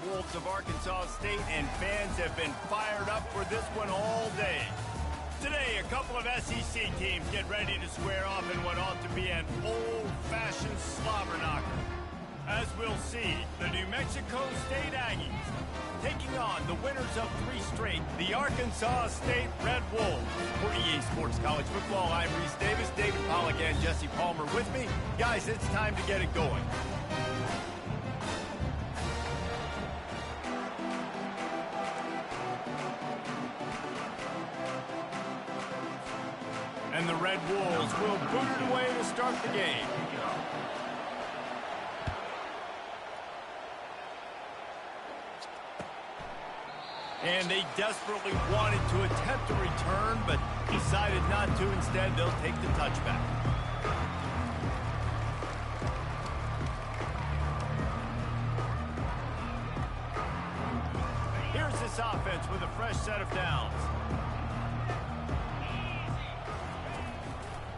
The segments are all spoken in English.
Wolves of Arkansas State, and fans have been fired up for this one all day. Today, a couple of SEC teams get ready to square off in what ought to be an old-fashioned slobber knocker. As we'll see, the New Mexico State Aggies taking on the winners of 3 straight, the Arkansas State Red Wolves. For EA Sports College Football, I'm Reese Davis, David Pollack, and Jesse Palmer with me. Guys, it's time to get it going. And the Red Wolves will boot it away to start the game. And they desperately wanted to attempt a return, but decided not to. Instead, they'll take the touchback. Here's this offense with a fresh set of downs.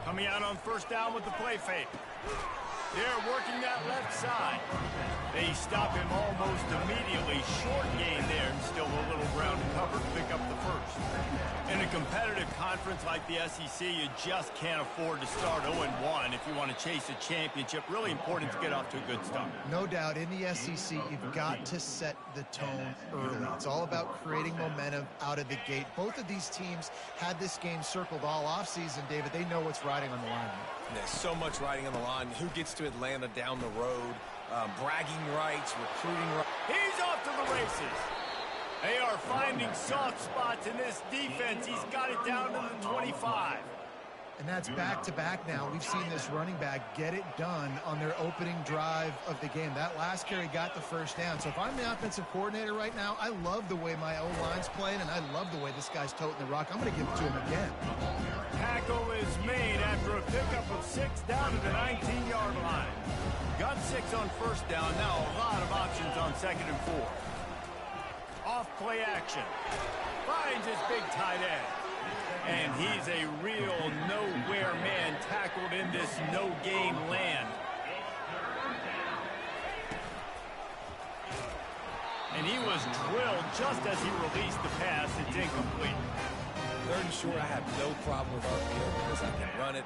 Coming out on first down with the play fake. They're working that left side. They stop him almost immediately. Short gain there, and still a little ground to cover to pick up the first. In a competitive conference like the SEC, you just can't afford to start 0-1 if you want to chase a championship. Really important to get off to a good start. No doubt, in the SEC, you've got to set the tone early. It's all about creating momentum out of the gate. Both of these teams had this game circled all offseason, David. They know what's riding on the line. There's so much riding on the line. Who gets to Atlanta down the road? Bragging rights, recruiting rights. He's off to the races. They are finding soft spots in this defense. He's got it down to the 25. And that's back-to-back now. We've seen this running back get it done on their opening drive of the game. That last carry got the first down. So if I'm the offensive coordinator right now, I love the way my O-line's playing, and I love the way this guy's toting the rock. I'm going to give it to him again. Tackle is made after a pickup of 6 down to the 19-yard line. Got 6 on first down. Now a lot of options on 2nd and 4. Off play action. Finds his big tight end. And he's a real nowhere man tackled in this no-gain land. And he was drilled just as he released the pass. It's incomplete. 3rd and short, I have no problem with RPO because I can run it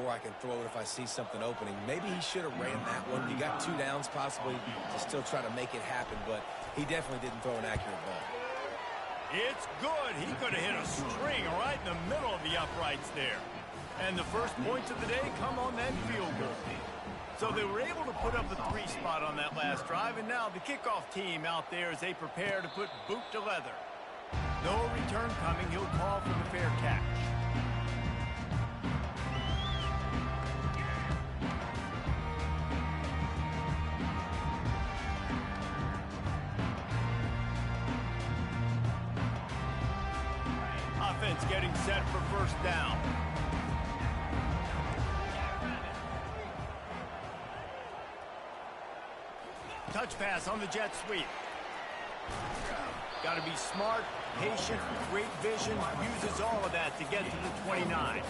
or I can throw it if I see something opening. Maybe he should have ran that one. You got 2 downs possibly to still try to make it happen, but he definitely didn't throw an accurate ball. It's good. He could have hit a string right in the middle of the uprights there. And the first points of the day come on that field goal. So they were able to put up a 3 spot on that last drive, and now the kickoff team out there as they prepare to put boot to leather. No return coming. He'll call for the fair catch. Offense getting set for first down. Touch pass on the jet sweep. Got to be smart, patient, great vision, uses all of that to get to the 29.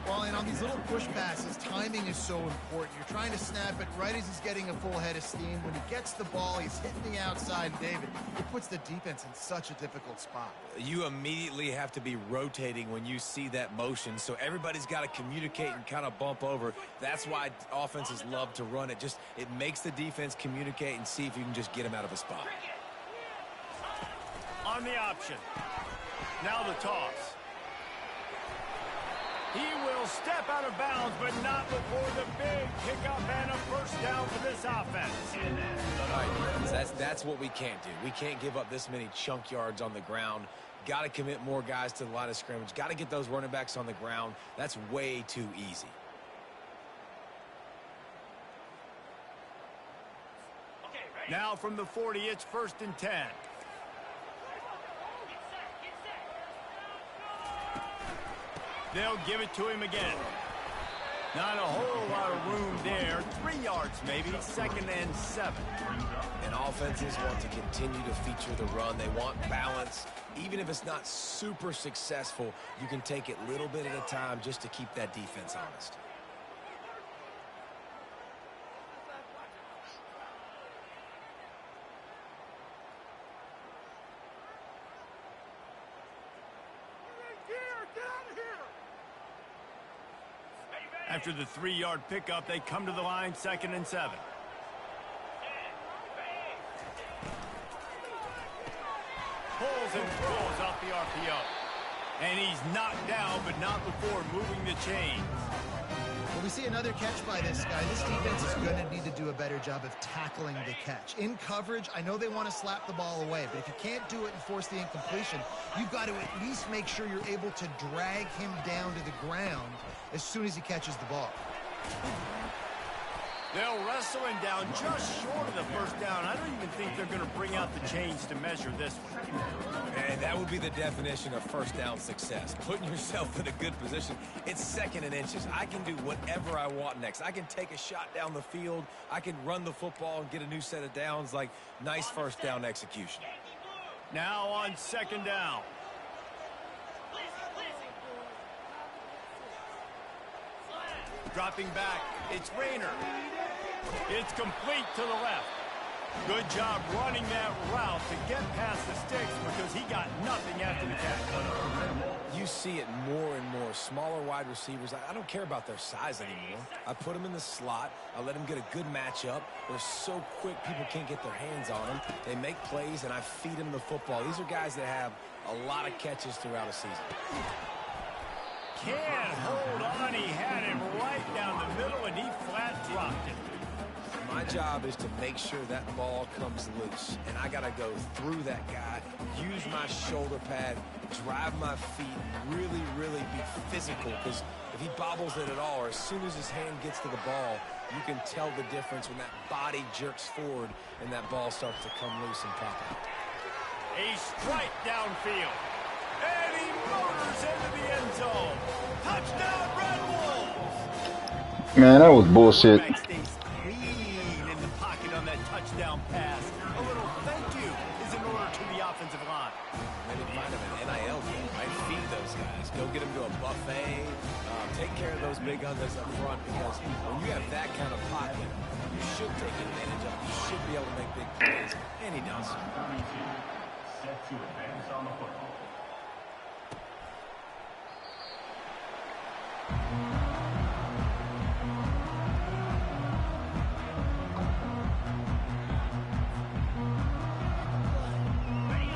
Well, and on these little push passes, timing is so important. You're trying to snap it right as he's getting a full head of steam. When he gets the ball, he's hitting the outside, David. It puts the defense in such a difficult spot. You immediately have to be rotating when you see that motion, so everybody's got to communicate and kind of bump over. That's why offenses love to run it. It makes the defense communicate and see if you can just get him out of a spot. On the option. Now the toss. He will step out of bounds, but not before the big pickup and a first down for this offense. All right, that's what we can't do. We can't give up this many chunk yards on the ground. Got to commit more guys to the line of scrimmage. Got to get those running backs on the ground. That's way too easy. Now from the 40, it's 1st and 10. They'll give it to him again. Not a whole lot of room there. 3 yards maybe, 2nd and 7. And offenses want to continue to feature the run. They want balance. Even if it's not super successful, you can take it little bit at a time just to keep that defense honest. After the 3-yard pickup, they come to the line, 2nd and 7. Pulls and pulls off the RPO. And he's knocked down, but not before moving the chains. Well, we see another catch by this guy. This defense is going to need to do a better job of tackling the catch. In coverage, I know they want to slap the ball away, but if you can't do it and force the incompletion, you've got to at least make sure you're able to drag him down to the ground as soon as he catches the ball. They'll wrestle him down just short of the first down. I don't even think they're going to bring out the chains to measure this one. And that would be the definition of first down success. Putting yourself in a good position. It's 2nd and inches. I can do whatever I want next. I can take a shot down the field. I can run the football and get a new set of downs. Like, nice first down execution. Now on 2nd down. Dropping back, it's Rayner. It's complete to the left. Good job running that route to get past the sticks because he got nothing after the catch. You see it more and more. Smaller wide receivers, I don't care about their size anymore. I put them in the slot. I let them get a good matchup. They're so quick, people can't get their hands on them. They make plays, and I feed them the football. These are guys that have a lot of catches throughout a season. Can't hold on. He had him right down the middle, and he flat dropped it. My job is to make sure that ball comes loose, and I got to go through that guy, use my shoulder pad, drive my feet, really, really be physical, because if he bobbles it at all, or as soon as his hand gets to the ball, you can tell the difference when that body jerks forward and that ball starts to come loose and pop out. A strike downfield. And he motors into the end zone. Touchdown, Red Wolves! Man, that was bullshit. Stays clean in the pocket on that touchdown pass. A little thank you is in order to the offensive line. Maybe find him an NIL deal, right? Feed those guys. Go get them to a buffet. Take care of those big guns up front, because when you have that kind of pocket, you should take advantage of it. You should be able to make big plays, and he does. Set to advance on the football.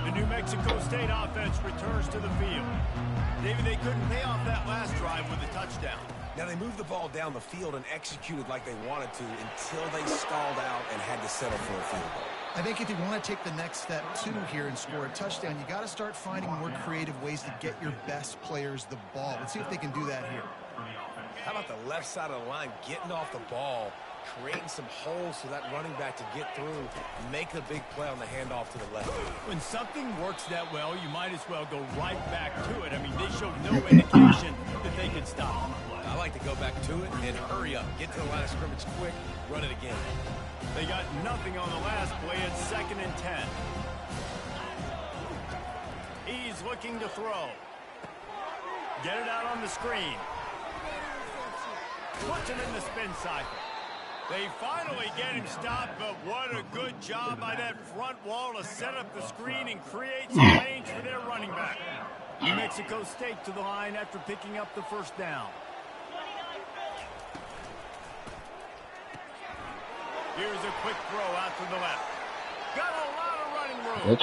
The New Mexico State offense returns to the field. David, they couldn't pay off that last drive with a touchdown. Now, they moved the ball down the field and executed like they wanted to until they stalled out and had to settle for a field goal. I think if you want to take the next step, too, here and score a touchdown, you got to start finding more creative ways to get your best players the ball. Let's see if they can do that here. How about the left side of the line getting off the ball, creating some holes for that running back to get through, make a big play on the handoff to the left. When something works that well, you might as well go right back to it. I mean, they showed no indication that they could stop. I like to go back to it and hurry up. Get to the line of scrimmage quick, run it again. They got nothing on the last play. It's 2nd and 10. He's looking to throw. Get it out on the screen. Puts him in the spin cycle. They finally get him stopped, but what a good job by that front wall to set up the screen and create some lanes for their running back. New Mexico State to the line after picking up the first down. Here's a quick throw out to the left. Got a lot of running room.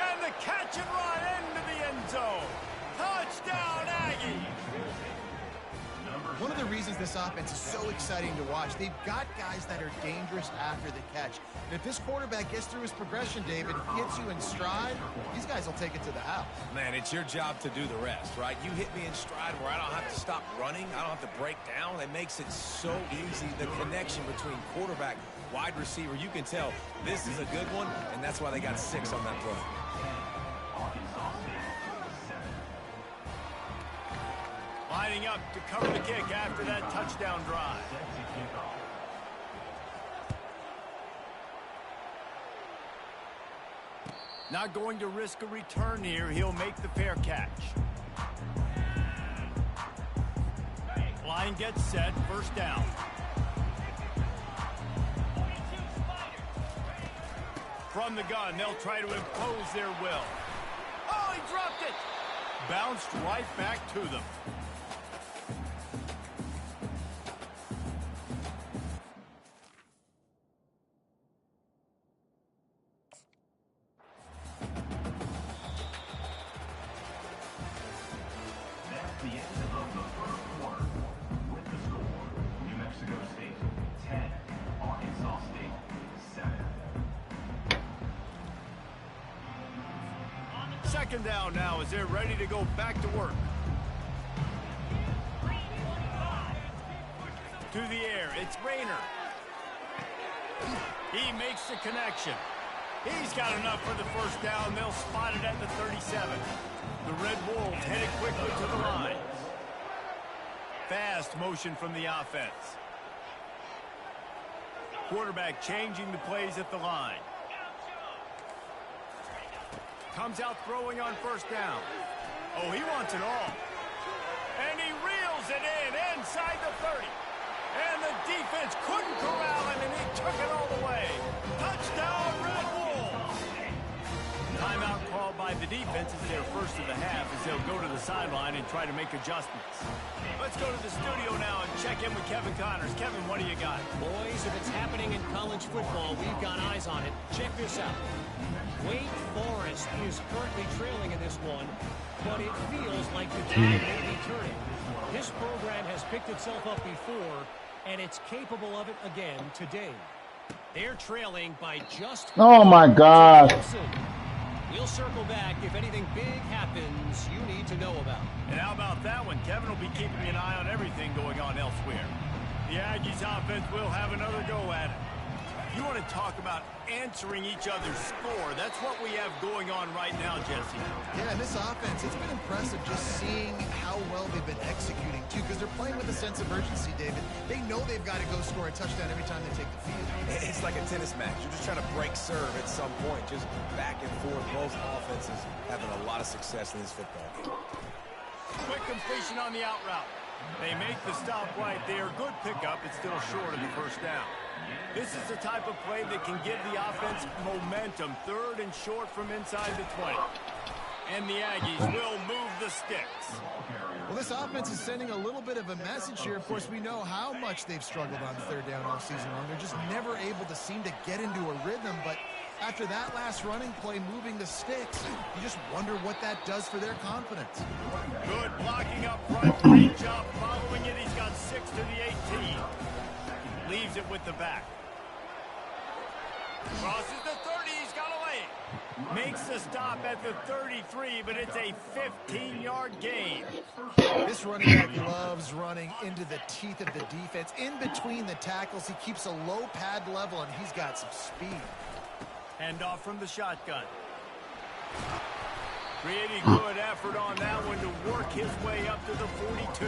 And the catch and run into the end zone. Touchdown, Aggies. One of the reasons this offense is so exciting to watch, they've got guys that are dangerous after the catch. And if this quarterback gets through his progression, David, hits you in stride, these guys will take it to the house. Man, it's your job to do the rest, right? You hit me in stride where I don't have to stop running. I don't have to break down. It makes it so easy. The connection between quarterback, wide receiver, you can tell this is a good one, and that's why they got 6 on that play. Lining up to cover the kick after that touchdown drive. Not going to risk a return here. He'll make the fair catch. Line gets set. First down. From the gun, they'll try to impose their will. Oh, he dropped it! Bounced right back to them. Second down now as they're ready to go back to work. To the air, it's Rayner. He makes the connection. He's got enough for the first down. They'll spot it at the 37. The Red Wolves headed quickly to the line. Fast motion from the offense. Quarterback changing the plays at the line. Comes out throwing on first down. Oh, he wants it all. And he reels it in inside the 30. And the defense couldn't corral him, and he took it all the way. Touchdown, Red Wolves! Timeout called by the defense is their first of the half as they'll go to the sideline and try to make adjustments. Let's go to the studio now and check in with Kevin Connors. Kevin, what do you got? Boys, if it's happening in college football, we've got eyes on it. Check this out. Wake Forest is currently trailing in this one, but it feels like the tide may be turning. This program has picked itself up before, and it's capable of it again today. They're trailing by just... Oh, my God. We'll circle back if anything big happens you need to know about. And how about that one? Kevin will be keeping an eye on everything going on elsewhere. The Aggies offense will have another go at it. You want to talk about answering each other's score. That's what we have going on right now, Jesse. Yeah, and this offense, it's been impressive just seeing how well they've been executing, too, because they're playing with a sense of urgency, David. They know they've got to go score a touchdown every time they take the field. It's like a tennis match. You're just trying to break serve at some point, just back and forth. Both offenses having a lot of success in this football game. Quick completion on the out route. They make the stop right there. Good pickup. It's still short of the first down. This is the type of play that can give the offense momentum. Third and short from inside the 20. And the Aggies will move the sticks. Well, this offense is sending a little bit of a message here. Of course, we know how much they've struggled on third down all season long. They're just never able to seem to get into a rhythm. But after that last running play, moving the sticks, you just wonder what that does for their confidence. Good blocking up front. Great job following it. He's got 6 to the 18. Leaves it with the back. Crosses the 30. He's got a lane. Makes the stop at the 33, but it's a 15-yard gain. This running back loves running into the teeth of the defense. In between the tackles, he keeps a low pad level, and he's got some speed. Hand off from the shotgun. Creating good effort on that one to work his way up to the 42.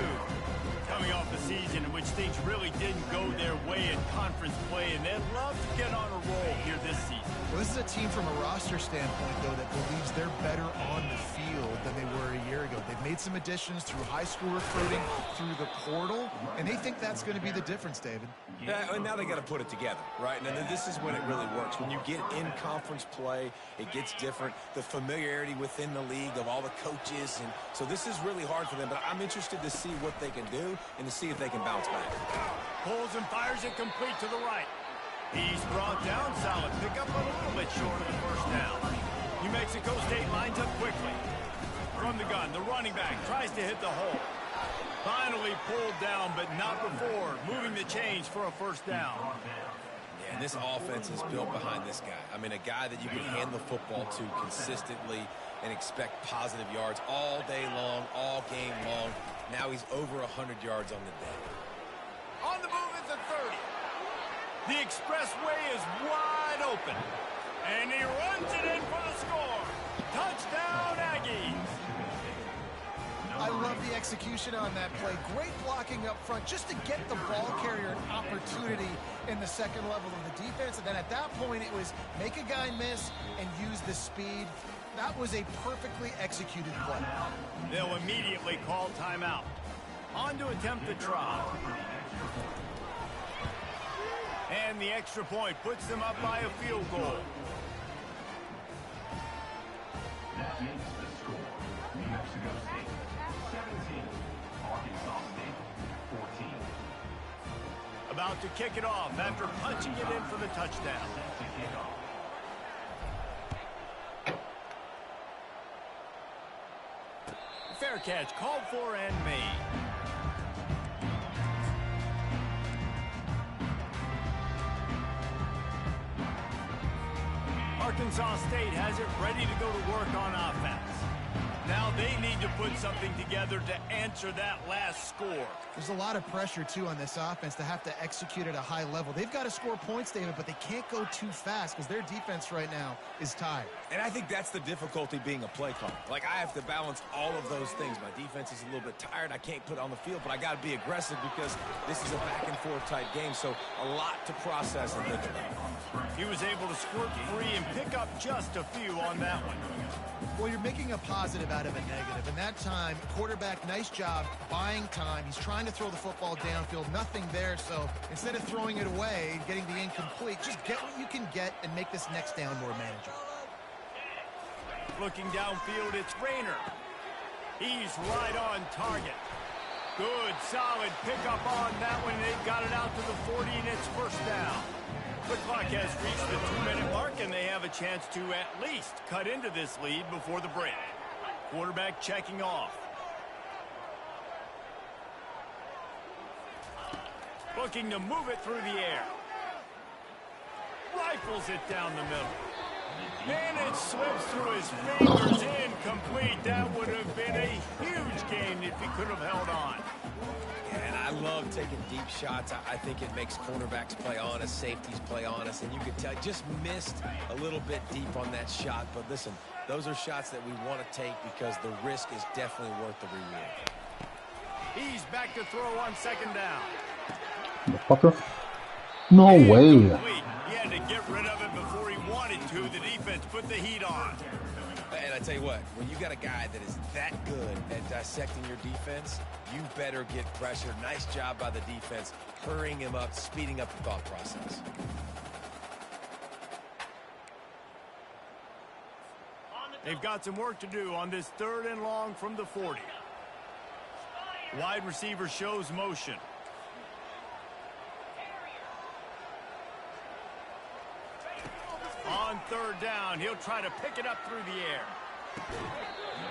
Coming off a season in which things really didn't go their way in conference play, and they'd love to get on a roll here this season. Well, this is a team from a roster standpoint, though, that believes they're better on the field than they were a year ago. They've made some additions through high school recruiting, through the portal, and they think that's going to be the difference, David. Yeah, and now they got to put it together, right? And then this is when it really works. When you get in conference play, it gets different. The familiarity within the league of all the coaches, and so this is really hard for them. But I'm interested to see what they can do and to see if they can bounce back. Pulls and fires it complete to the right. He's brought down solid. Pick up a little bit short of the first down. New Mexico State lines up quickly. From the gun, the running back tries to hit the hole. Finally pulled down, but not before. Moving the chains for a first down. Yeah, and this offense is built behind this guy. I mean, a guy that you can hand the football to consistently and expect positive yards all day long, all game long. Now he's over 100 yards on the day. On the move at the 30. The expressway is wide open. And he runs it in for the score. Touchdown, Aggies. I love the execution on that play. Great blocking up front just to get the ball carrier an opportunity in the second level of the defense. And then at that point, it was make a guy miss and use the speed. That was a perfectly executed play. They'll immediately call timeout. On to attempt the try. And the extra point puts them up by a field goal. That makes the score. New Mexico State 17, Arkansas State 14. About to kick it off after punching it in for the touchdown. Set to kick off. Fair catch called for and made. Arkansas State has it ready to go to work on offense. they need to put something together to answer that last score. There's a lot of pressure, too, on this offense to have to execute at a high level. They've got to score points, David, but they can't go too fast because their defense right now is tired. And I think that's the difficulty being a play caller. Like, I have to balance all of those things. My defense is a little bit tired. I can't put it on the field, but I got to be aggressive because this is a back-and-forth type game, so a lot to process and think about. He was able to squirt free and pick up just a few on that one. Well, you're making a positive out of a negative. And that time, quarterback, nice job buying time. He's trying to throw the football downfield. Nothing there. So instead of throwing it away, getting the incomplete, just get what you can get and make this next down more manageable. Looking downfield, it's Rayner. He's right on target. Good, solid pickup on that one. They've got it out to the 40, and it's first down. The clock has reached the 2-minute mark, and they have a chance to at least cut into this lead before the break. Quarterback checking off. Looking to move it through the air. Rifles it down the middle. And it slips through his fingers, incomplete. That would have been a huge gain if he could have held on. And I love taking deep shots. I think it makes cornerbacks play honest, safeties play honest, and you could tell just missed a little bit deep on that shot. But listen, those are shots that we want to take because the risk is definitely worth the reward. He's back to throw on second down. Motherfucker. No way. He had to get rid of it before he wanted to. The defense put the heat on. And I tell you what, when you got a guy that is that good at dissecting your defense, you better get pressure. Nice job by the defense, hurrying him up, speeding up the thought process. They've got some work to do on this 3rd and long from the 40. Wide receiver shows motion. On 3rd down, he'll try to pick it up through the air.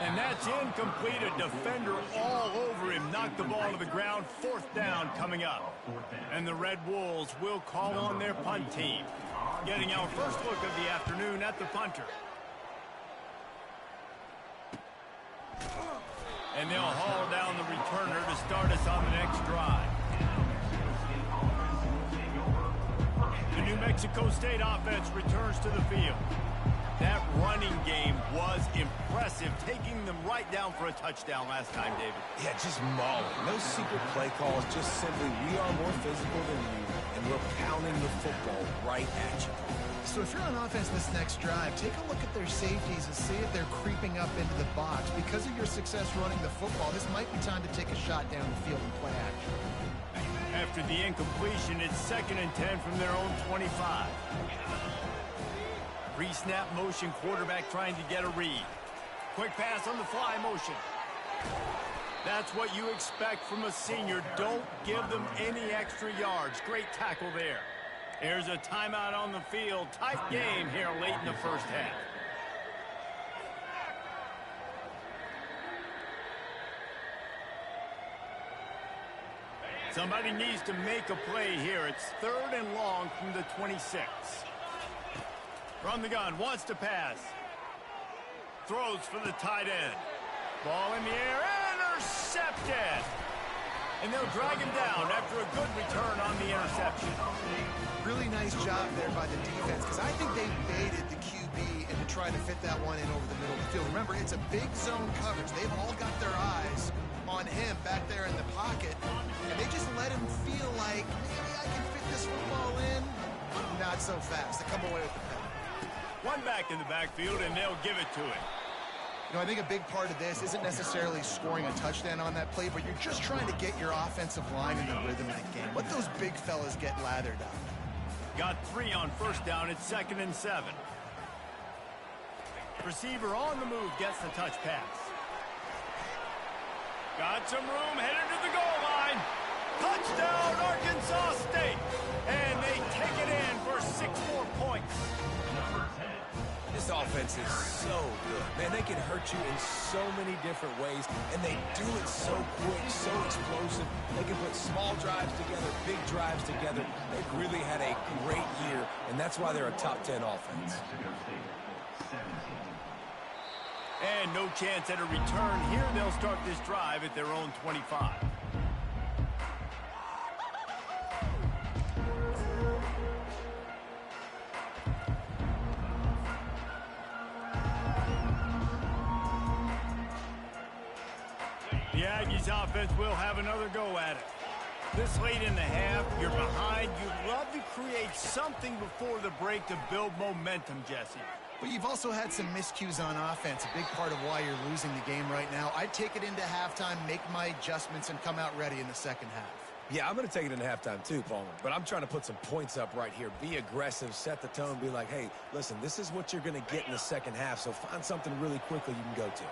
And that's incomplete. A defender all over him. Knocked the ball to the ground. 4th down coming up. And the Red Wolves will call on their punt team. Getting our first look of the afternoon at the punter. And they'll haul down the returner to start us on the next drive. The New Mexico State offense returns to the field. That running game was impressive, taking them right down for a touchdown last time, David. Yeah, just mauling. No secret play calls, just simply we are more physical than you, and we're pounding the football right at you. So if you're on offense this next drive, take a look at their safeties and see if they're creeping up into the box. Because of your success running the football, this might be time to take a shot down the field and play action. After the incompletion, it's 2nd and 10 from their own 25. Pre-snap motion, quarterback trying to get a read. Quick pass on the fly motion. That's what you expect from a senior. Don't give them any extra yards. Great tackle there. There's a timeout on the field. Tight game here late in the first half. Somebody needs to make a play here. It's 3rd and long from the 26. From the gun, wants to pass. Throws for the tight end. Ball in the air, intercepted. And they'll drag him down after a good return on the interception. Really nice job there by the defense because I think they baited the QB into trying to fit that one in over the middle of the field. Remember, it's a big zone coverage. They've all got their eyes on him back there in the pocket, and they just let him feel like, maybe I can fit this football in. Not so fast. They come away with the penalty. One back in the backfield, and they'll give it to him. You know, I think a big part of this isn't necessarily scoring a touchdown on that play, but you're just trying to get your offensive line in the rhythm of the game. Let those big fellas get lathered up. Got 3 on first down. It's 2nd and 7. Receiver on the move gets the touch pass. Got some room, headed to the goal line. Touchdown, Arkansas State. And they take it in for 6 more points. This offense is so good. Man, they can hurt you in so many different ways, and they do it so quick, so explosive. They can put small drives together, big drives together. They've really had a great year, and that's why they're a top 10 offense. And no chance at a return here. They'll start this drive at their own 25. The Aggies offense will have another go at it. This late in the half, you're behind. You'd love to create something before the break to build momentum, Jesse. But you've also had some miscues on offense, a big part of why you're losing the game right now. I'd take it into halftime, make my adjustments, and come out ready in the second half. Yeah, I'm going to take it into halftime too, Palmer. But I'm trying to put some points up right here. Be aggressive, set the tone, be like, hey, listen, this is what you're going to get in the second half, so find something really quickly you can go to.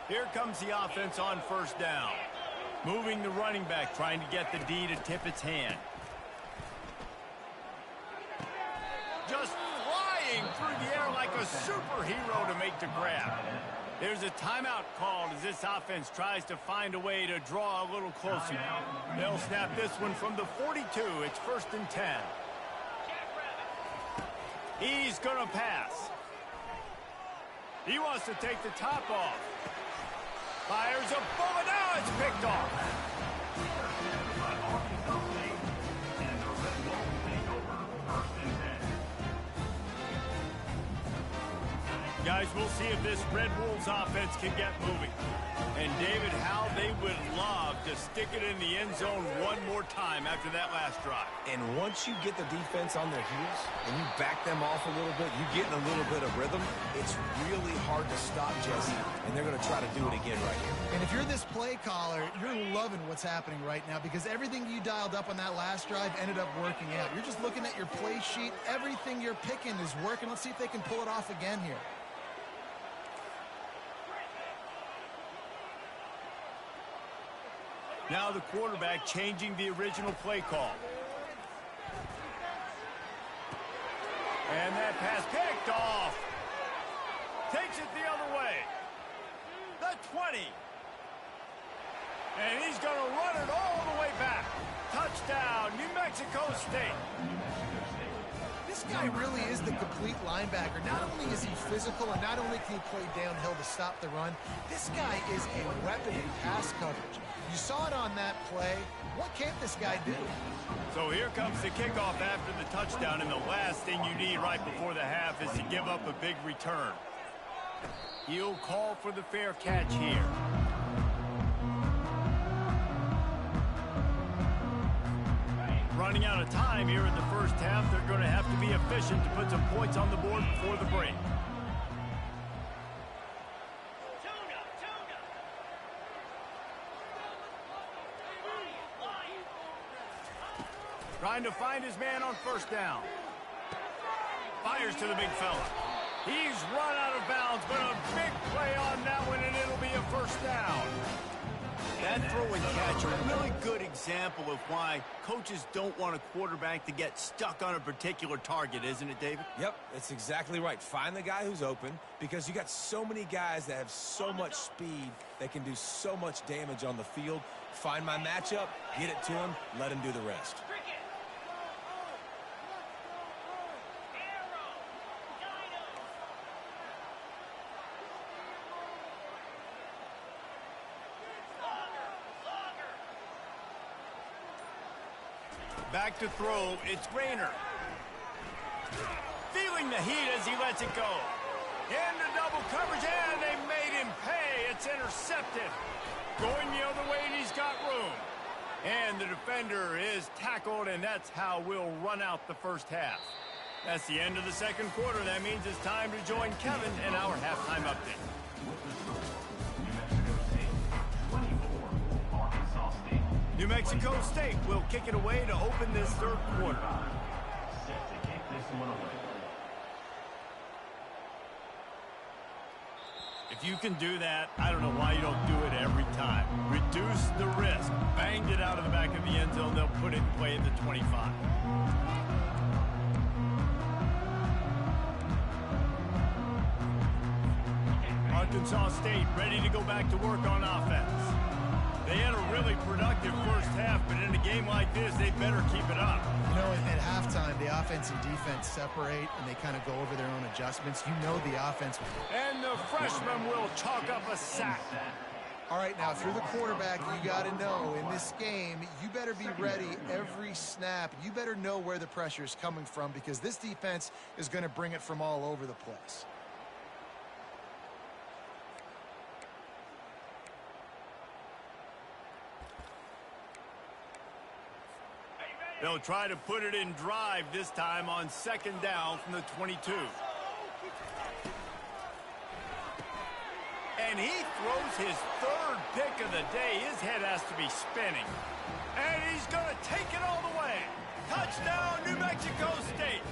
Here comes the offense on first down. Moving the running back, trying to get the D to tip its hand. Just flying through the air like a superhero to make the grab. There's a timeout called as this offense tries to find a way to draw a little closer. They'll snap this one from the 42. It's 1st and 10. He's going to pass. He wants to take the top off. Fires a bullet. Now it's picked off. Guys, we'll see if this Red Wolves offense can get moving. And, David, how they would love to stick it in the end zone one more time after that last drive. And once you get the defense on their heels and you back them off a little bit, you get in a little bit of rhythm, it's really hard to stop Jesse, and they're going to try to do it again right here. And if you're this play caller, you're loving what's happening right now because everything you dialed up on that last drive ended up working out. You're just looking at your play sheet. Everything you're picking is working. Let's see if they can pull it off again here. Now the quarterback changing the original play call. And that pass picked off. Takes it the other way. The 20. And he's going to run it all the way back. Touchdown, New Mexico State. This guy really is the complete linebacker. Not only is he physical and not only can he play downhill to stop the run, this guy is a weapon in pass coverage. You saw it on that play. What can't this guy do? So here comes the kickoff after the touchdown, and the last thing you need right before the half is to give up a big return. He'll call for the fair catch here. Running out of time here in the first half. They're going to have to be efficient to put some points on the board before the break. Trying to find his man on first down. Fires to the big fella. He's run out of bounds, but a big play on that one, and it'll be a first down. That throw and catch, a really good example of why coaches don't want a quarterback to get stuck on a particular target, isn't it, David? Yep, that's exactly right. Find the guy who's open because you got so many guys that have so much speed that can do so much damage on the field. Find my matchup, get it to him, let him do the rest. Back to throw, it's Rayner. Feeling the heat as he lets it go. Into double coverage, and they made him pay. It's intercepted. Going the other way, and he's got room. And the defender is tackled, and that's how we'll run out the first half. That's the end of the second quarter. That means it's time to join Kevin in our halftime update. New Mexico State will kick it away to open this third quarter. If you can do that, I don't know why you don't do it every time. Reduce the risk. Banged it out of the back of the end zone. They'll put it in play at the 25. Arkansas State ready to go back to work on offense. They had a really productive first half, but in a game like this, they better keep it up. You know, at halftime, the offense and defense separate, and they kind of go over their own adjustments. You know the offense. And the freshman will chalk up a sack. All right, now, if you're the quarterback, you got to know, in this game, you better be ready every snap. You better know where the pressure is coming from because this defense is going to bring it from all over the place. They'll try to put it in drive this time on second down from the 22. And he throws his third pick of the day. His head has to be spinning. And he's going to take it all the way. Touchdown, New Mexico State.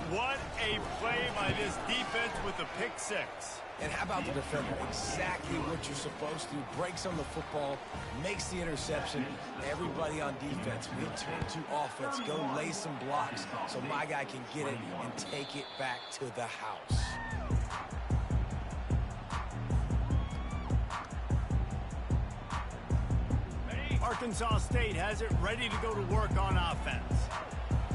What a play by this defense with the pick six. And how about the defender? Exactly what you're supposed to. Breaks on the football, makes the interception. Everybody on defense, we turn to offense. Go lay some blocks so my guy can get it and take it back to the house. Arkansas State has it ready to go to work on offense.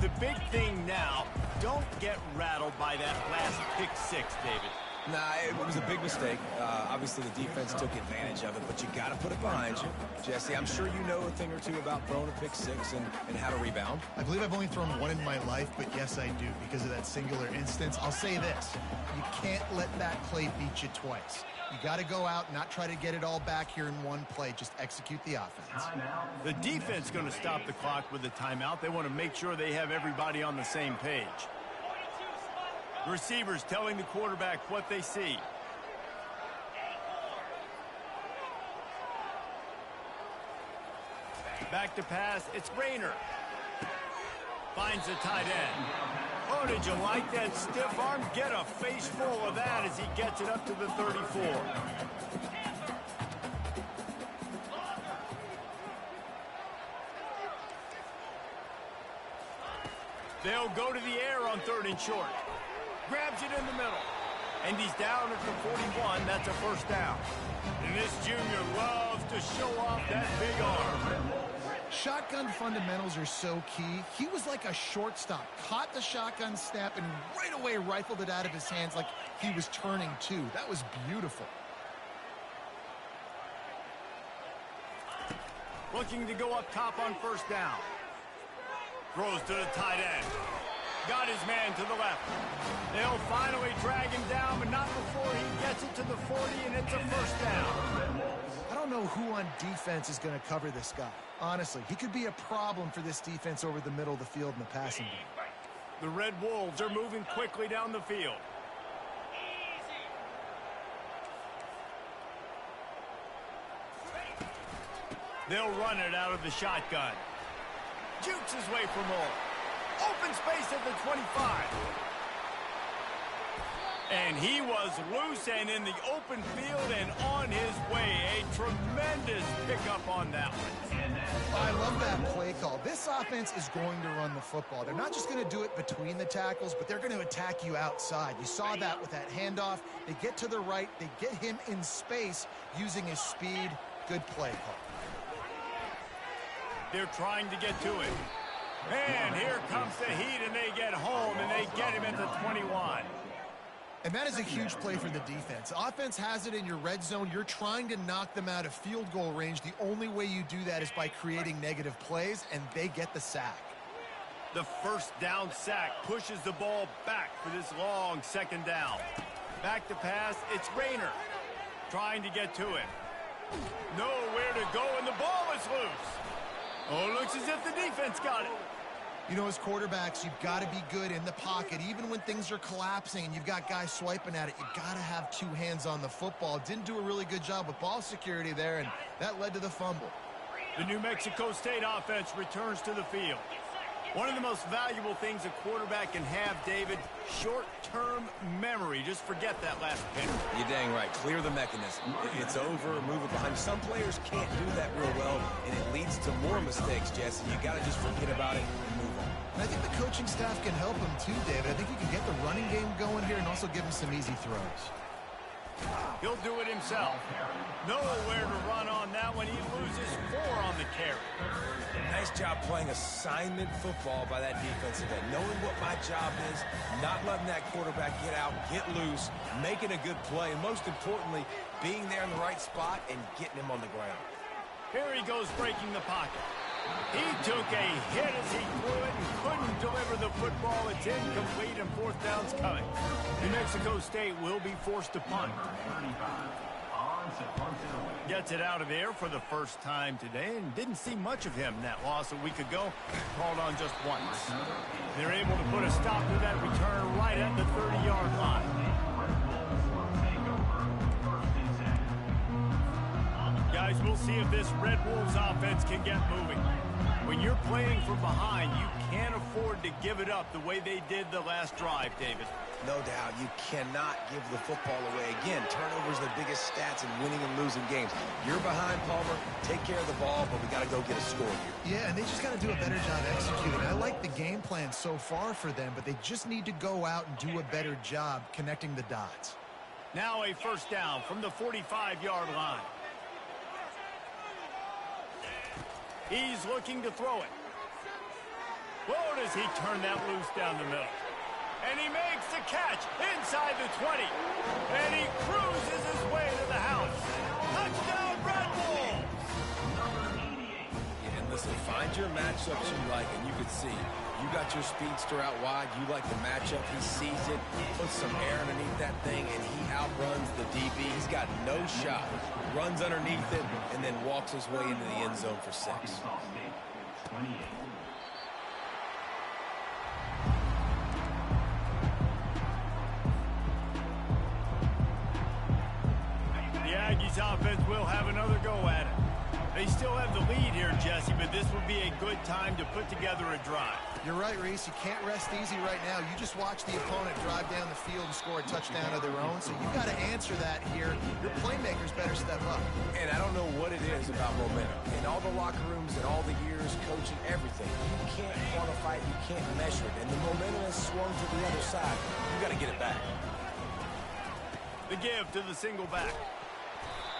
The big thing now, don't get rattled by that last pick six, David. Nah, it was a big mistake. Obviously, the defense took advantage of it, but you got to put it behind you. Jesse, I'm sure you know a thing or two about throwing a pick six and how to rebound. I believe I've only thrown one in my life, but yes, I do because of that singular instance. I'll say this. You can't let that play beat you twice. You got to go out and not try to get it all back here in one play. Just execute the offense. The defense going to stop the clock with a timeout. They want to make sure they have everybody on the same page. Receivers telling the quarterback what they see. Back to pass. It's Rayner. Finds the tight end. Oh, did you like that stiff arm? Get a face full of that as he gets it up to the 34. They'll go to the air on 3rd and short. Grabs it in the middle. And he's down at the 41. That's a first down. And this junior loves to show off that big arm. Shotgun fundamentals are so key. He was like a shortstop. Caught the shotgun snap and right away rifled it out of his hands like he was turning two. That was beautiful. Looking to go up top on first down. Throws to the tight end. Got his man to the left. They'll finally drag him down, but not before he gets it to the 40, and it's a first down. I don't know who on defense is going to cover this guy. Honestly, he could be a problem for this defense over the middle of the field in the passing game. The Red Wolves are moving quickly down the field. They'll run it out of the shotgun. Jukes his way for more. Open space at the 25. And he was loose and in the open field and on his way. A tremendous pickup on that one. I love that play call. This offense is going to run the football. They're not just going to do it between the tackles, but they're going to attack you outside. You saw that with that handoff. They get to the right. They get him in space using his speed. Good play call. They're trying to get to it. And here comes the heat, and they get home, and they get him at the 21. And that is a huge play for the defense. Offense has it in your red zone. You're trying to knock them out of field goal range. The only way you do that is by creating negative plays, and they get the sack. The first down sack pushes the ball back for this long second down. Back to pass, it's Rayner. Trying to get to it. Nowhere to go, and the ball is loose. Oh, looks as if the defense got it. You know, as quarterbacks, you've got to be good in the pocket. Even when things are collapsing and you've got guys swiping at it, you've got to have two hands on the football. Didn't do a really good job with ball security there, and that led to the fumble. The New Mexico State offense returns to the field. One of the most valuable things a quarterback can have, David, short-term memory. Just forget that last pick. You're dang right. Clear the mechanism. It's over, move it behind. Some players can't do that real well, and it leads to more mistakes, Jesse. You got to just forget about it and move on. And I think the coaching staff can help him too, David. I think you can get the running game going here and also give him some easy throws. He'll do it himself. Nowhere to run on that one. He loses 4 on the carry. Nice job playing assignment football by that defensive end. Knowing what my job is, not letting that quarterback get out, get loose, making a good play, and most importantly, being there in the right spot and getting him on the ground. Here he goes breaking the pocket. He took a hit as he threw it and couldn't deliver the football. It's incomplete and 4th down's coming. New Mexico State will be forced to punt. Gets it out of there for the first time today and didn't see much of him in that loss a week ago. Called on just once. They're able to put a stop to that return right at the 30-yard line. Guys, we'll see if this Red Wolves offense can get moving. When you're playing from behind, you can't afford to give it up the way they did the last drive, David. No doubt, you cannot give the football away. Again, turnovers are the biggest stats in winning and losing games. You're behind, Palmer. Take care of the ball, but we got to go get a score here. Yeah, and they just got to do a better job executing. I like the game plan so far for them, but they just need to go out and do a better job connecting the dots. Now a 1st down from the 45-yard line. He's looking to throw it. Whoa, does he turn that loose down the middle. And he makes the catch inside the 20. And he cruises his way to the house. Touchdown, Red Wolves! Yeah, and listen, find your matchups you like, and you can see. You got your speedster out wide. You like the matchup. He sees it, puts some air underneath that thing, and he outruns the DB. He's got no shot. Runs underneath it, and then walks his way into the end zone for 6. The Aggies offense will have another go at it. They still have the lead here, Jesse, but this would be a good time to put together a drive. You're right, Reese. You can't rest easy right now. You just watch the opponent drive down the field and score a touchdown of their own, so you've got to answer that here. Your playmakers better step up. And I don't know what it is about momentum. In all the locker rooms and all the years coaching everything, you can't quantify it, you can't measure it, and the momentum has swung to the other side. You got to get it back. The give to the single back.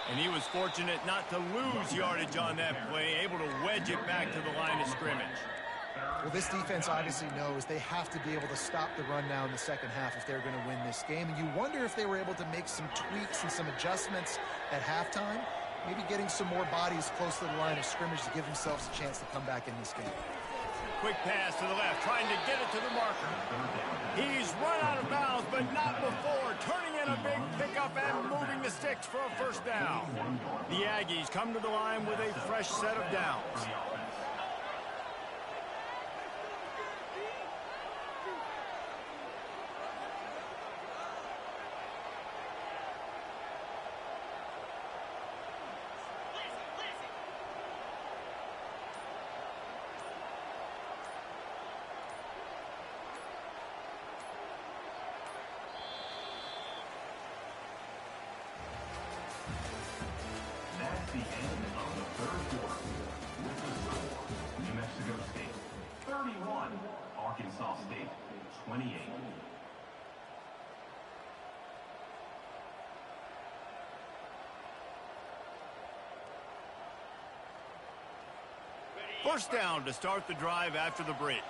And he was fortunate not to lose yardage on that play, able to wedge it back to the line of scrimmage. Well, this defense obviously knows they have to be able to stop the run now in the second half if they're going to win this game. And you wonder if they were able to make some tweaks and some adjustments at halftime, maybe getting some more bodies close to the line of scrimmage to give themselves a chance to come back in this game. Quick pass to the left, trying to get it to the marker. He's run out of bounds, but not before. Turning in a big pickup and moving the sticks for a 1st down. The Aggies come to the line with a fresh set of downs. That's the end of the 3rd quarter. With the score, New Mexico State 31, Arkansas State 28. First down to start the drive after the break.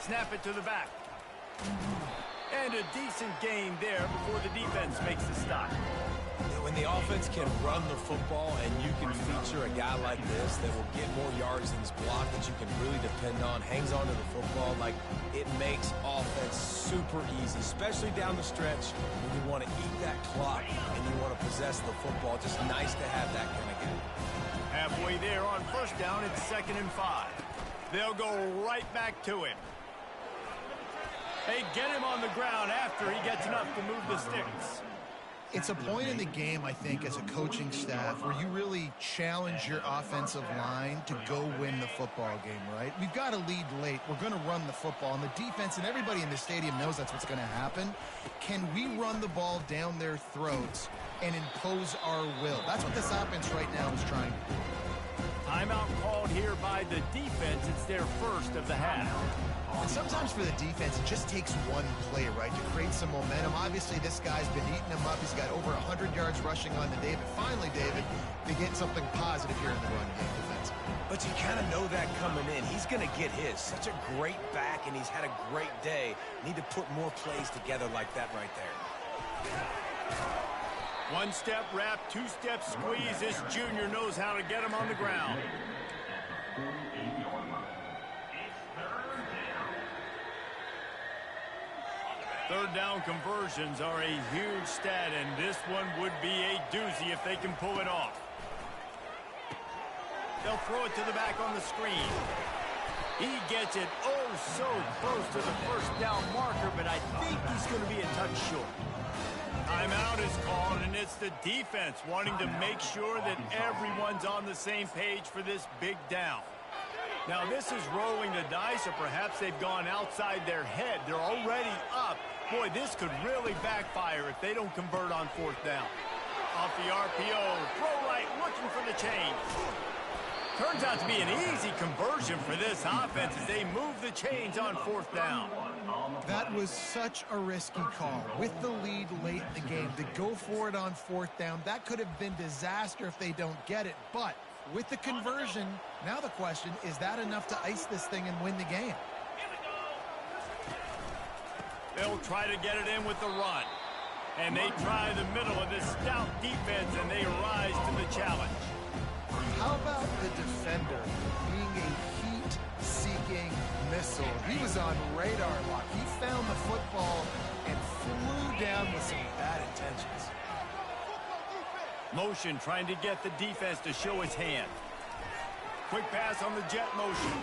Snap it to the back. And a decent gain there before the defense makes the stop. When the offense can run the football and you can feature a guy like this that will get more yards than his block that you can really depend on, hangs on to the football, like it makes offense super easy, especially down the stretch when you want to eat that clock and you want to possess the football. Just nice to have that kind of game. Halfway there on 1st down, it's 2nd and 5. They'll go right back to him. They get him on the ground after he gets enough to move the sticks. It's a point in the game, I think, as a coaching staff where you really challenge your offensive line to go win the football game, right? We've got to lead late. We're going to run the football, and the defense and everybody in the stadium knows that's what's going to happen. Can we run the ball down their throats and impose our will? That's what this offense right now is trying to do. Timeout called here by the defense. It's their first of the half. sometimes for the defense, it just takes one play, right, to create some momentum. Obviously, this guy's been eating them up. He's got over 100 yards rushing on to David. Finally, David, they get something positive here in the run game defense. But you kind of know that coming in. He's going to get his. Such a great back, and he's had a great day. Need to put more plays together like that right there. One-step wrap, two-step squeeze. This junior knows how to get him on the ground. Third down conversions are a huge stat, and this one would be a doozy if they can pull it off. They'll throw it to the back on the screen. He gets it oh so close to the first down marker, but I think he's going to be a touch short. Timeout is called, and it's the defense wanting to make sure that everyone's on the same page for this big down. Now, this is rolling the dice, or perhaps they've gone outside their head. They're already up. Boy, this could really backfire if they don't convert on fourth down. Off the RPO, throw right, looking for the change. Turns out to be an easy conversion for this offense as they move the chains on fourth down. That was such a risky call. With the lead late in the game, to go for it on fourth down, that could have been disaster if they don't get it. But with the conversion, now the question, is that enough to ice this thing and win the game? They'll try to get it in with the run. And they try the middle of this stout defense, and they rise to the challenge. How about the defender being a heat-seeking missile? He was on radar lock. He found the football and flew down with some bad intentions. Motion trying to get the defense to show his hand. Quick pass on the jet motion.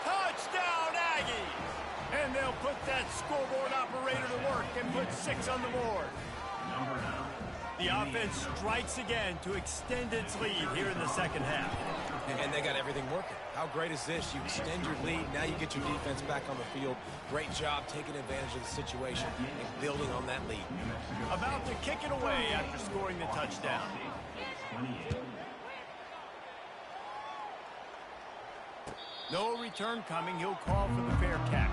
Touchdown, Aggies! And they'll put that scoreboard operator to work and put 6 on the board. The offense strikes again to extend its lead here in the second half. And they got everything working. How great is this? You extend your lead. Now you get your defense back on the field. Great job taking advantage of the situation and building on that lead. About to kick it away after scoring the touchdown. No return coming. He'll call for the fair catch.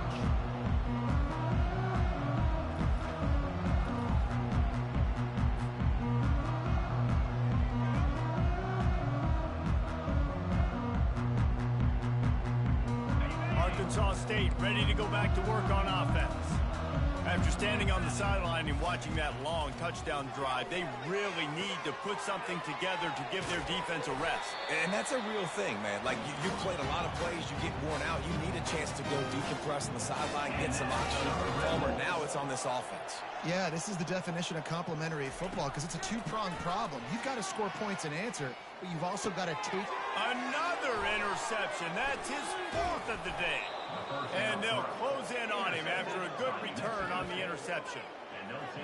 Arkansas State ready to go back to work on offense. After standing on the sideline and watching that long touchdown drive, they really need to put something together to give their defense a rest. And that's a real thing, man. Like, you played a lot of plays, you get worn out. You need a chance to go decompress on the sideline, get some oxygen from Palmer. Now it's on this offense. Yeah, this is the definition of complementary football because it's a two-pronged problem. You've got to score points and answer, but you've also got to take... Another interception. That's his 4th of the day. And they'll close in on him after a good return on the interception.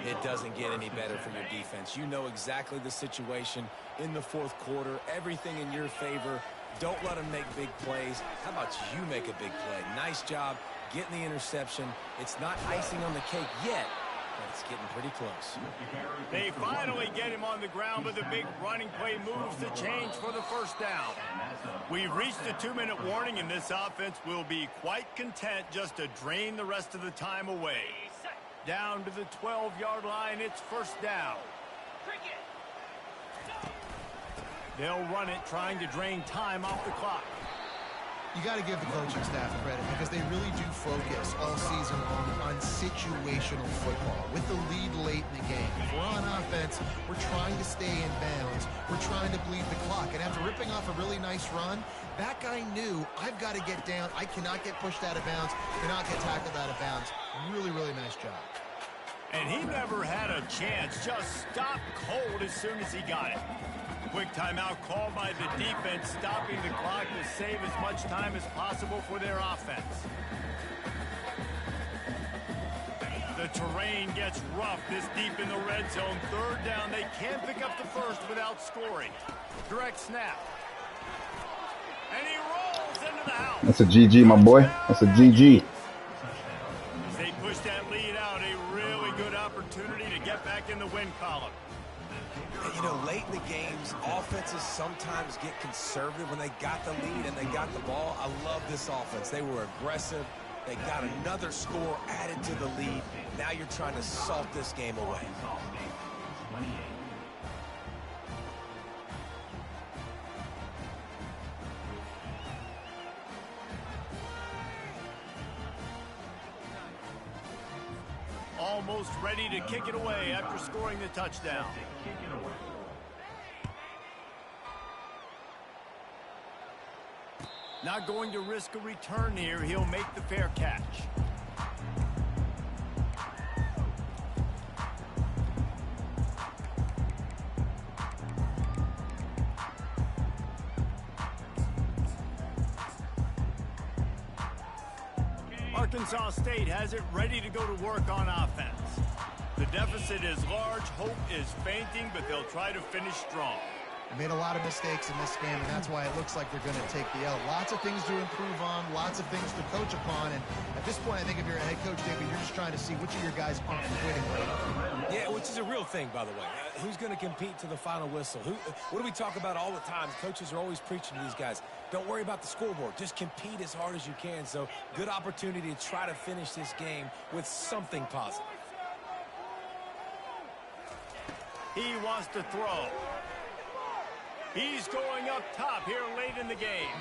It doesn't get any better for your defense. You know exactly the situation in the fourth quarter. Everything in your favor. Don't let them make big plays. How about you make a big play? Nice job getting the interception. It's not icing on the cake yet, but it's getting pretty close. They finally get him on the ground, but the big running play moves the change for the first down. We've reached a 2-minute warning, and this offense will be quite content just to drain the rest of the time away. Down to the 12-yard line, it's first down. They'll run it, trying to drain time off the clock. You got to give the coaching staff credit because they really do focus all season long on situational football. With the lead late in the game, if we're on offense, we're trying to stay in bounds. We're trying to bleed the clock. And after ripping off a really nice run, that guy knew, I've got to get down. I cannot get pushed out of bounds, cannot get tackled out of bounds. Really, really nice job. And he never had a chance. Just stopped cold as soon as he got it. Quick timeout called by the defense, stopping the clock to save as much time as possible for their offense. The terrain gets rough this deep in the red zone. Third down, they can't pick up the first without scoring. Direct snap. And he rolls into the house. That's a GG, my boy. That's a GG. As they push that lead out, a really good opportunity to get back in the win column. You know, late in the games, offenses sometimes get conservative when they got the lead and they got the ball. I love this offense. They were aggressive, They got another score added to the lead. Now you're trying to salt this game away. Arkansas State, 28. Almost ready to kick it away after scoring the touchdown. Kick it away. Not going to risk a return here. He'll make the fair catch. Arkansas State has it ready to go to work on offense. The deficit is large, hope is fainting, but they'll try to finish strong. They made a lot of mistakes in this game, and that's why it looks like they're going to take the L. Lots of things to improve on, lots of things to coach upon, and at this point, I think if you're a head coach, David, you're just trying to see which of your guys aren't quitting. Yeah, which is a real thing, by the way. Who's going to compete to the final whistle? What do we talk about all the time? Coaches are always preaching to these guys. Don't worry about the scoreboard. Just compete as hard as you can. So, good opportunity to try to finish this game with something positive. He wants to throw. He's going up top here late in the game.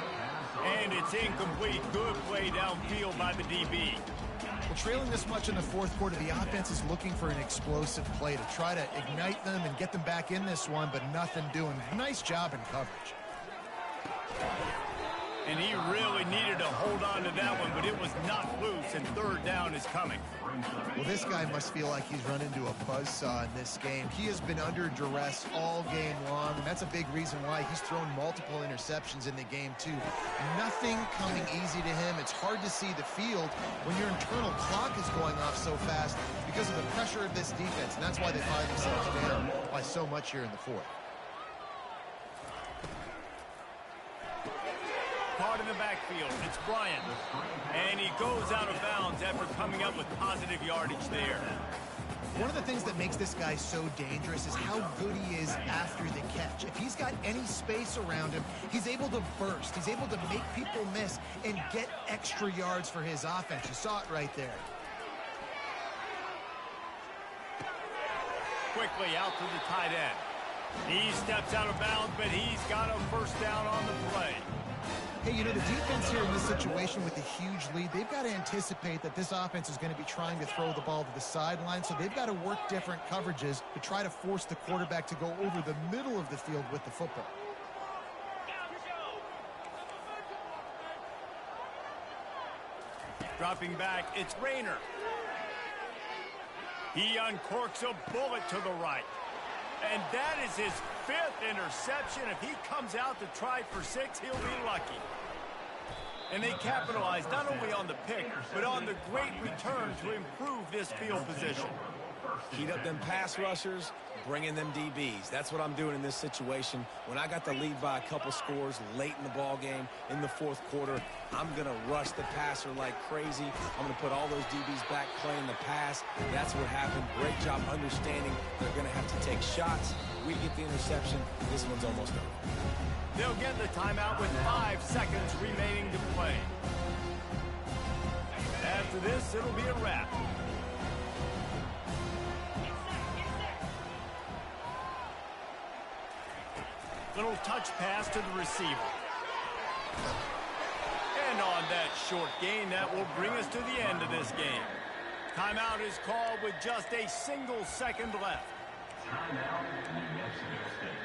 And it's incomplete. Good play downfield by the DB. Well, trailing this much in the fourth quarter, the offense is looking for an explosive play to try to ignite them and get them back in this one, but nothing doing. Nice job in coverage. And he really needed to hold on to that one, but it was knocked loose, and third down is coming. Well, this guy must feel like he's run into a buzzsaw in this game. He has been under duress all game long, and that's a big reason why he's thrown multiple interceptions in the game, too. Nothing coming easy to him. It's hard to see the field when your internal clock is going off so fast because of the pressure of this defense, and that's why they find themselves down by so much here in the fourth. Caught in the backfield. It's Bryant. And he goes out of bounds after coming up with positive yardage there. One of the things that makes this guy so dangerous is how good he is after the catch. If he's got any space around him, he's able to burst. He's able to make people miss and get extra yards for his offense. You saw it right there. Quickly out to the tight end. He steps out of bounds, but he's got a first down on the play. Hey, you know, the defense here in this situation with a huge lead, they've got to anticipate that this offense is going to be trying to throw the ball to the sideline, so they've got to work different coverages to try to force the quarterback to go over the middle of the field with the football. Dropping back, it's Rayner. He uncorks a bullet to the right. And that is his fifth interception. If he comes out to try for 6, he'll be lucky. And they capitalize not only on the pick, but on the great return to improve this field position. Heat up them pass rushers, bring in them DBs. That's what I'm doing in this situation. When I got the lead by a couple scores late in the ball game in the fourth quarter, I'm going to rush the passer like crazy. I'm going to put all those DBs back playing the pass. That's what happened. Great job understanding they're going to have to take shots. We get the interception. This one's almost over. They'll get the timeout with 5 seconds remaining to play. After this, it'll be a wrap. Little touch pass to the receiver. And on that short gain, that will bring us to the end of this game. Timeout is called with just a single second left. Timeout, New Mexico State.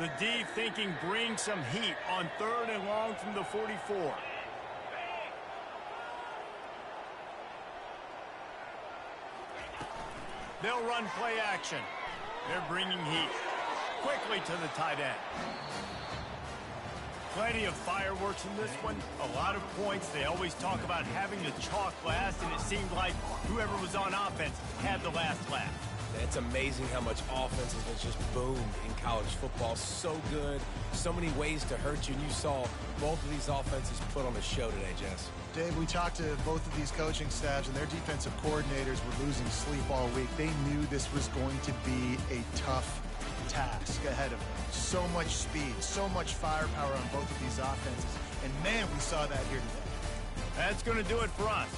The D thinking bring some heat on 3rd and long from the 44. They'll run play action. They're bringing heat quickly to the tight end. Plenty of fireworks in this one. A lot of points. They always talk about having the chalk last, and it seemed like whoever was on offense had the last laugh. It's amazing how much offense has just boomed in college football. So good. So many ways to hurt you. And you saw both of these offenses put on a show today, Jess. Dave, we talked to both of these coaching staffs, and their defensive coordinators were losing sleep all week. They knew this was going to be a tough task ahead of them. So much speed, so much firepower on both of these offenses. And, man, we saw that here today. That's going to do it for us.